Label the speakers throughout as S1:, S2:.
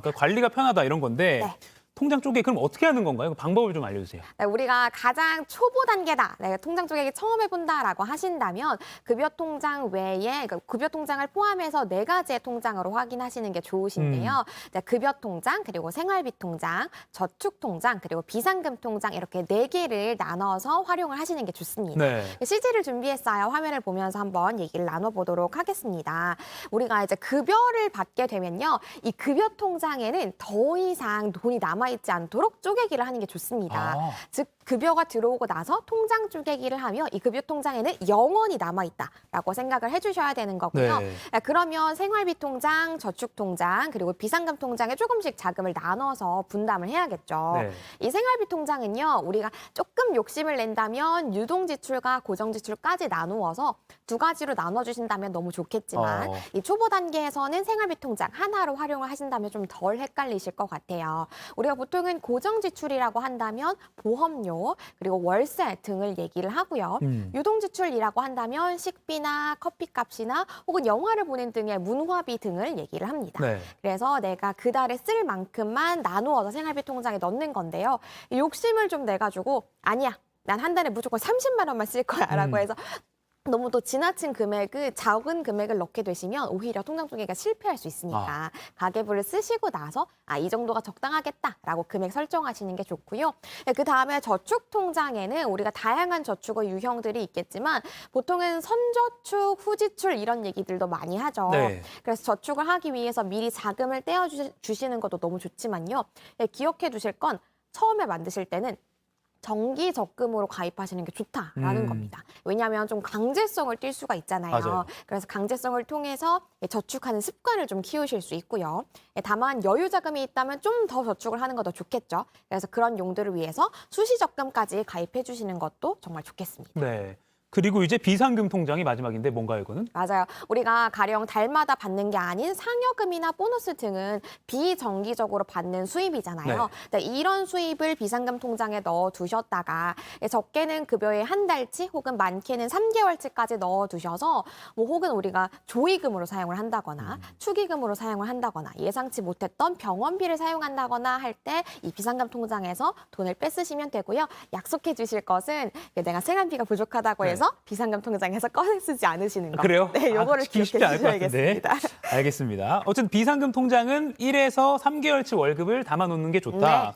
S1: 그러니까 관리가 편하다 이런 건데
S2: 네.
S1: 통장 쪼개 그럼 어떻게 하는 건가요? 그 방법을 좀 알려주세요.
S2: 네, 우리가 가장 초보 단계다, 통장 쪼개기 처음 해본다라고 하신다면 급여 통장 외에 그러니까 급여 통장을 포함해서 4가지의 통장으로 확인하시는 게 좋으신데요. 급여 통장, 그리고 생활비 통장, 저축 통장, 그리고 비상금 통장 이렇게 4개를 나눠서 활용을 하시는 게 좋습니다.
S1: 네.
S2: CG를 준비했어요. 화면을 보면서 한번 얘기를 나눠보도록 하겠습니다. 우리가 이제 급여를 받게 되면요, 이 급여 통장에는 더 이상 돈이 남아있지 않도록 쪼개기를 하는 게 좋습니다.
S1: 아.
S2: 즉 급여가 들어오고 나서 통장 쪼개기를 하며 이 급여 통장에는 영원히 남아있다라고 생각을 해주셔야 되는 거고요.
S1: 네.
S2: 그러면 생활비 통장, 저축 통장, 그리고 비상금 통장에 조금씩 자금을 나눠서 분담을 해야겠죠.
S1: 네.
S2: 이 생활비 통장은요, 우리가 조금 욕심을 낸다면 유동지출과 고정지출까지 나누어서 2가지로 나눠주신다면 너무 좋겠지만 이 초보 단계에서는 생활비 통장 하나로 활용을 하신다면 좀 덜 헷갈리실 것 같아요. 우리가 보통은 고정지출이라고 한다면 보험료, 그리고 월세 등을 얘기를 하고요. 유동지출이라고 한다면 식비나 커피값이나 혹은 영화를 보는 등의 문화비 등을 얘기를 합니다.
S1: 네.
S2: 그래서 내가 그달에 쓸 만큼만 나누어서 생활비 통장에 넣는 건데요. 이 욕심을 좀 내가지고 아니야, 난 한 달에 무조건 30만 원만 쓸 거야 라고 해서 너무 또 지나친 금액을, 작은 금액을 넣게 되시면 오히려 통장 쪼개기가 실패할 수 있으니까 가계부를 쓰시고 나서 이 정도가 적당하겠다라고 금액 설정하시는 게 좋고요. 그 다음에 저축 통장에는 우리가 다양한 저축의 유형들이 있겠지만 보통은 선저축, 후지출 이런 얘기들도 많이 하죠.
S1: 네.
S2: 그래서 저축을 하기 위해서 미리 자금을 떼어주시는 것도 너무 좋지만요. 기억해 두실 건 처음에 만드실 때는 정기 적금으로 가입하시는 게 좋다라는 겁니다. 왜냐하면 좀 강제성을 띌 수가 있잖아요.
S1: 맞아요.
S2: 그래서 강제성을 통해서 저축하는 습관을 좀 키우실 수 있고요. 다만 여유 자금이 있다면 좀 더 저축을 하는 것도 좋겠죠. 그래서 그런 용도를 위해서 수시 적금까지 가입해 주시는 것도 정말 좋겠습니다.
S1: 네. 그리고 이제 비상금 통장이 마지막인데 뭔가요, 이거는?
S2: 맞아요. 우리가 가령 달마다 받는 게 아닌 상여금이나 보너스 등은 비정기적으로 받는 수입이잖아요. 이런 수입을 비상금 통장에 넣어두셨다가 적게는 급여의 한 달치 혹은 많게는 3개월치까지 넣어두셔서 혹은 우리가 조의금으로 사용을 한다거나 축의금으로 사용을 한다거나 예상치 못했던 병원비를 사용한다거나 할 때 이 비상금 통장에서 돈을 뺏으시면 되고요. 약속해 주실 것은 내가 생활비가 부족하다고 해서 비상금 통장에서 꺼내 쓰지 않으시는 거.
S1: 그래요?
S2: 네, 요거를
S1: 지키기 쉽지
S2: 기억해
S1: 않을 것 같은데.
S2: 주셔야겠습니다.
S1: 알겠습니다. 어쨌든 비상금 통장은 1에서 3개월치 월급을 담아놓는 게 좋다.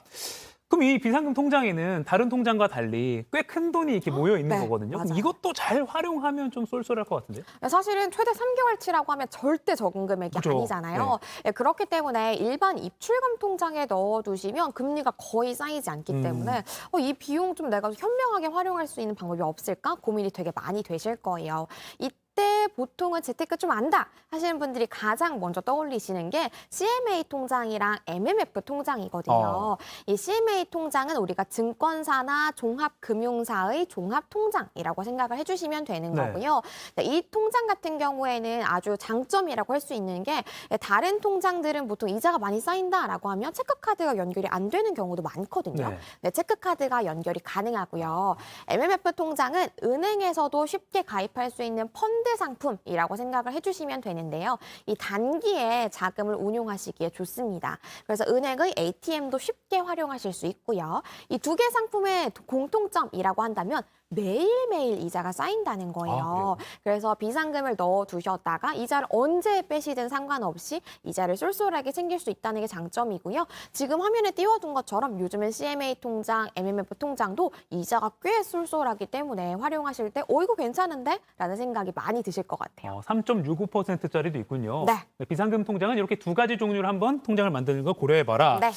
S1: 그럼 이 비상금 통장에는 다른 통장과 달리 꽤 큰 돈이 이렇게 모여 있는
S2: 네,
S1: 거거든요. 그럼
S2: 맞아요.
S1: 이것도 잘 활용하면 좀 쏠쏠할 것 같은데.
S2: 사실은 최대 3개월치라고 하면 절대 적은 금액이
S1: 그죠.
S2: 아니잖아요. 그렇기 때문에 일반 입출금 통장에 넣어두시면 금리가 거의 쌓이지 않기 때문에 이 비용 좀 내가 현명하게 활용할 수 있는 방법이 없을까 고민이 되게 많이 되실 거예요. 이때 보통은 재테크 좀 안다 하시는 분들이 가장 먼저 떠올리시는 게 CMA 통장이랑 MMF 통장이거든요. 이 CMA 통장은 우리가 증권사나 종합금융사의 종합통장이라고 생각을 해주시면 되는 거고요. 이 통장 같은 경우에는 아주 장점이라고 할 수 있는 게 다른 통장들은 보통 이자가 많이 쌓인다라고 하면 체크카드가 연결이 안 되는 경우도 많거든요. 체크카드가 연결이 가능하고요. MMF 통장은 은행에서도 쉽게 가입할 수 있는 펀드 상품이라고 생각을 해주시면 되는데요. 이 단기에 자금을 운용하시기에 좋습니다. 그래서 은행의 ATM도 쉽게 활용하실 수 있고요. 이 2개 상품의 공통점이라고 한다면 매일매일 이자가 쌓인다는 거예요. 그래서 비상금을 넣어두셨다가 이자를 언제 빼시든 상관없이 이자를 쏠쏠하게 챙길 수 있다는 게 장점이고요. 지금 화면에 띄워둔 것처럼 요즘은 CMA 통장, MMF 통장도 이자가 꽤 쏠쏠하기 때문에 활용하실 때 이거 괜찮은데? 라는 생각이 많이 드실 것 같아요.
S1: 3.65%짜리도 있군요.
S2: 네.
S1: 비상금 통장은 이렇게 2가지 종류를 한번 통장을 만드는 거 고려해봐라.
S2: 네.